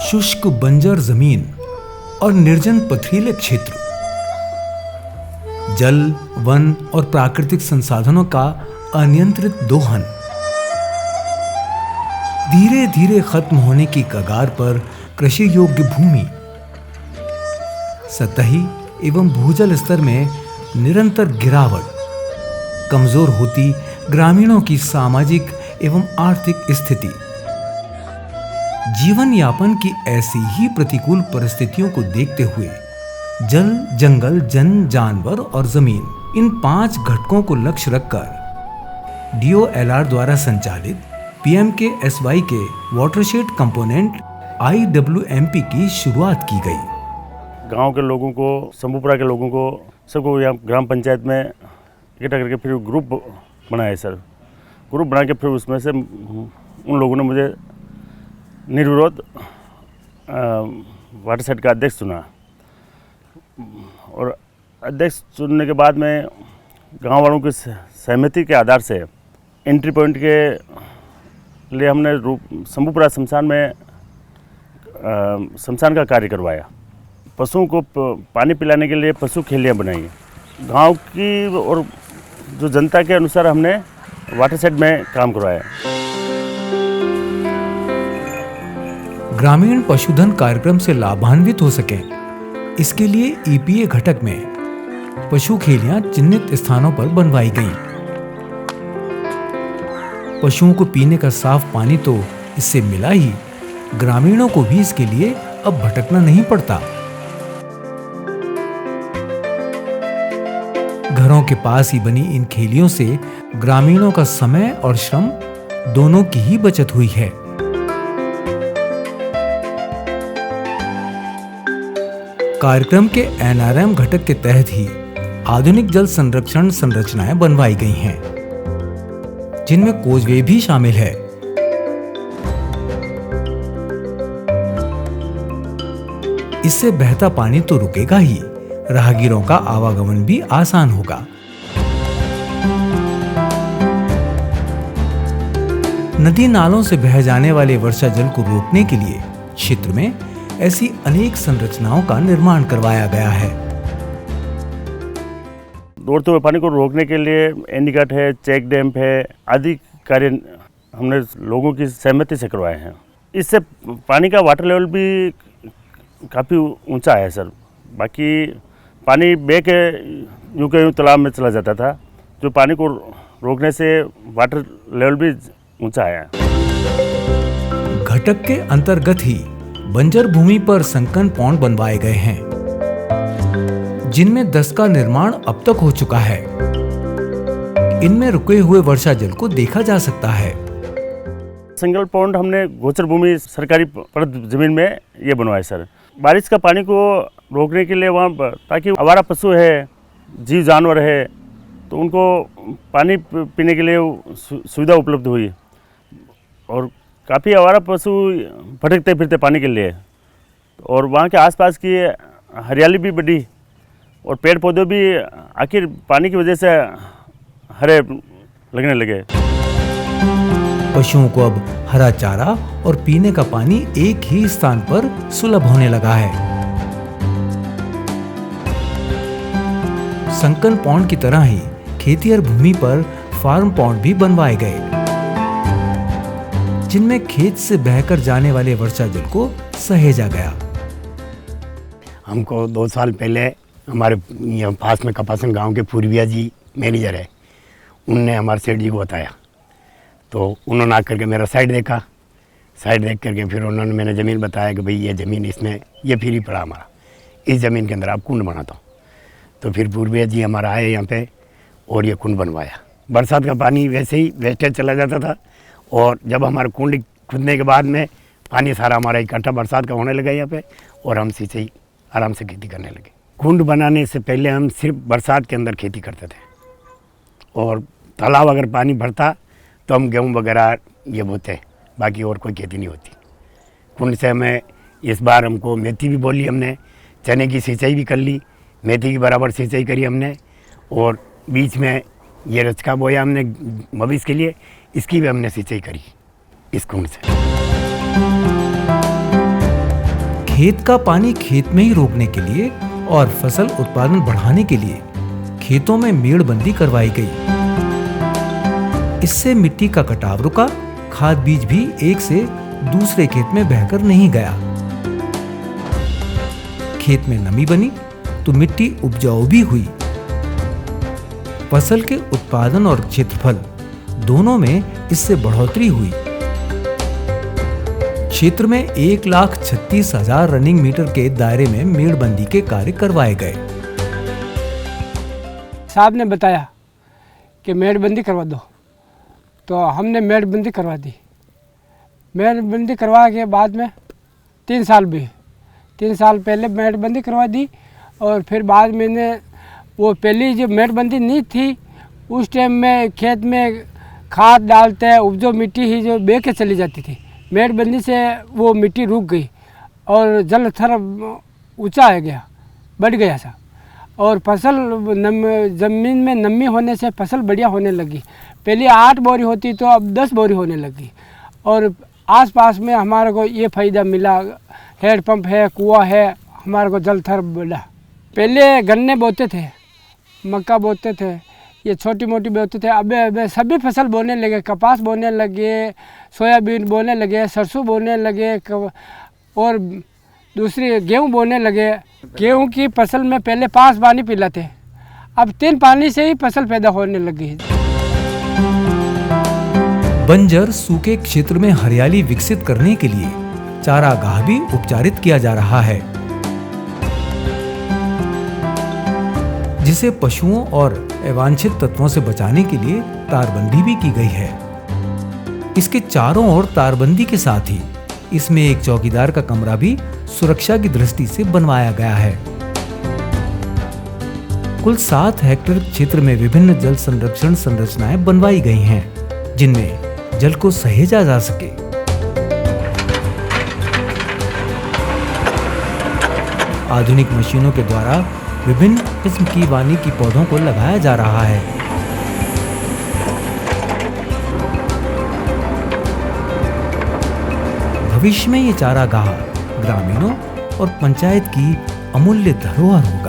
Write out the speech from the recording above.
शुष्क बंजर जमीन और निर्जन पथरीले क्षेत्र, जल, वन और प्राकृतिक संसाधनों का अनियंत्रित दोहन, धीरे धीरे खत्म होने की कगार पर कृषि योग्य भूमि, सतही एवं भूजल स्तर में निरंतर गिरावट, कमजोर होती ग्रामीणों की सामाजिक एवं आर्थिक स्थिति, जीवन यापन की ऐसी ही प्रतिकूल परिस्थितियों को देखते हुए जल, जंगल, जन, जानवर और जमीन, इन 5 घटकों को लक्ष्य रखकर DOLR द्वारा संचालित PMKSY के वाटरशेड कंपोनेंट IWMP की शुरुआत की गई। गांव के लोगों को, शंभूपुरा के लोगों को, सबको यहाँ ग्राम पंचायत में इकट्ठा करके फिर ग्रुप बनाया सर। ग्रुप बना के फिर उसमें से उन लोगों ने मुझे निर्विरोध वाटरशेड का अध्यक्ष चुना और अध्यक्ष चुनने के बाद में गांव वालों की सहमति के आधार से एंट्री पॉइंट के लिए हमने शंभूपुरा शमशान में शमशान का कार्य करवाया। पशुओं को पानी पिलाने के लिए पशु खेलियाँ बनाई। गांव की और जो जनता के अनुसार हमने वाटरशेड में काम करवाया। ग्रामीण पशुधन कार्यक्रम से लाभान्वित हो सके, इसके लिए EPA घटक में पशु खेलियां चिन्हित स्थानों पर बनवाई गईं। पशुओं को पीने का साफ पानी तो इससे मिला ही, ग्रामीणों को भी इसके लिए अब भटकना नहीं पड़ता। घरों के पास ही बनी इन खेलियों से ग्रामीणों का समय और श्रम दोनों की ही बचत हुई है। कार्यक्रम के NRM घटक के तहत ही आधुनिक जल संरक्षण संरचनाएं बनवाई गई हैं, जिनमें कोजवे भी शामिल है। इससे बहता पानी तो रुकेगा ही, राहगीरों का आवागमन भी आसान होगा। नदी नालों से बह जाने वाले वर्षा जल को रोकने के लिए क्षेत्र में ऐसी अनेक संरचनाओं का निर्माण करवाया गया है। दौड़ते हुए पानी को रोकने के लिए एनीकट है, चेक डैम है, आदि कार्य हमने लोगों की सहमति से करवाए हैं। इससे पानी का वाटर लेवल भी काफ़ी ऊंचा है सर। बाकी पानी बह के यूँ के यूँ तालाब में चला जाता था, जो पानी को रोकने से वाटर लेवल भी ऊंचा है। घटक के अंतर्गत ही बंजर भूमि पर संकन पौंड बनवाए गए हैं, जिनमें 10 का निर्माण अब तक हो चुका है। इनमें रुके हुए वर्षा जल को देखा जा सकता है। सिंगल पौंड हमने गोचर भूमि सरकारी परत जमीन में ये बनवाए सर। बारिश का पानी को रोकने के लिए वहाँ, ताकि आवारा पशु है, जीव जानवर है, तो उनको पानी पीने के लिए सुविधा उपलब्ध हुई। और काफ़ी आवारा पशु भटकते फिरते पानी के लिए, और वहाँ के आसपास की हरियाली भी बढ़ी और पेड़ पौधे भी आखिर पानी की वजह से हरे लगने लगे। पशुओं को अब हरा चारा और पीने का पानी एक ही स्थान पर सुलभ होने लगा है। संकन पौंड की तरह ही खेतिहर भूमि पर फार्म पौंड भी बनवाए गए, जिनमें खेत से बहकर जाने वाले वर्षा जल को सहेजा गया। हमको 2 साल पहले हमारे यहाँ पास में कपासन गांव के पूर्विया जी मैनेजर है, उनने हमारे सेठ जी को बताया, तो उन्होंने आकर के मेरा साइड देखा। साइड देख करके फिर उन्होंने मैंने ज़मीन बताया कि भाई ये ज़मीन इसमें ये फ्री पड़ा हमारा, इस ज़मीन के अंदर आप कुंड बनाता हूँ। तो फिर पूर्विया जी हमारा आए यहाँ पे और ये कुंड बनवाया। बरसात का पानी वैसे ही वेस्टेज चला जाता था, और जब हमारा कुंड खुदने के बाद में पानी सारा हमारा इकट्ठा बरसात का होने लगा यहाँ पे, और हम सिंचाई आराम से खेती करने लगे। कुंड बनाने से पहले हम सिर्फ बरसात के अंदर खेती करते थे, और तालाब अगर पानी भरता तो हम गेहूँ वगैरह ये बोते, बाकी और कोई खेती नहीं होती। कुंड से हमें इस बार हमको मेथी भी बोली हमने, चने की सिंचाई भी कर ली, मेथी की बराबर सिंचाई करी हमने, और बीच में ये रचका बोया हमने मवेशी के लिए, इसकी भी हमने सिंचाई करी इस कुंड से। खेत का पानी खेत में ही रोकने के लिए और फसल उत्पादन बढ़ाने के लिए खेतों में मेड़बंदी करवाई गई। इससे मिट्टी का कटाव रुका, खाद बीज भी एक से दूसरे खेत में बहकर नहीं गया। खेत में नमी बनी तो मिट्टी उपजाऊ भी हुई। फसल के उत्पादन और क्षेत्रफल दोनों में इससे बढ़ोतरी हुई। क्षेत्र में 1,36,000 रनिंग मीटर के दायरे में मेड़बंदी के कार्य करवाए गए। साहब ने बताया कि मेड़बंदी करवा दो, तो हमने मेड़बंदी करवा दी। मेड़बंदी करवा के बाद में 3 साल पहले मेड़बंदी करवा दी। और फिर बाद मैंने वो पहली जो मेड़बंदी नहीं थी उस टाइम में खेत में खाद डालते उपजो मिट्टी ही जो बह के चली जाती थी। मेड़बंदी से वो मिट्टी रुक गई और जल थर ऊंचा आ गया, बढ़ गया सा। और फसल ज़मीन में नमी होने से फसल बढ़िया होने लगी। पहले 8 बोरी होती तो अब 10 बोरी होने लगी। और आसपास में हमारे को ये फ़ायदा मिला, हेड पंप है, कुआं है, हमारे को जल थर बढ़ा। पहले गन्ने बोते थे, मक्का बोते थे, ये छोटी मोटी बोते थे। अब सभी फसल बोने लगे, कपास बोने लगे, सोयाबीन बोने लगे, सरसों बोने लगे और दूसरी गेहूँ बोने लगे। गेहूँ की फसल में पहले 5 पानी पिलाते, अब 3 पानी से ही फसल पैदा होने लगी। बंजर सूखे क्षेत्र में हरियाली विकसित करने के लिए चारागाह भी उपचारित किया जा रहा है, जिसे पशुओं और अवांछित तत्वों से बचाने के लिए तारबंदी भी की गई है। इसके चारों ओर तारबंदी के साथ ही इसमें एक चौकीदार का कमरा भी सुरक्षा की दृष्टि से बनवाया गया है। कुल 7 हेक्टेयर क्षेत्र में विभिन्न जल संरक्षण संरचनाएं बनवाई गई हैं, जिनमें जल को सहेजा जा सके। आधुनिक मशीनों के द्वारा विभिन्न किस्म की वानिकी पौधों को लगाया जा रहा है। भविष्य में ये चारागाह ग्रामीणों और पंचायत की अमूल्य धरोहर होगा।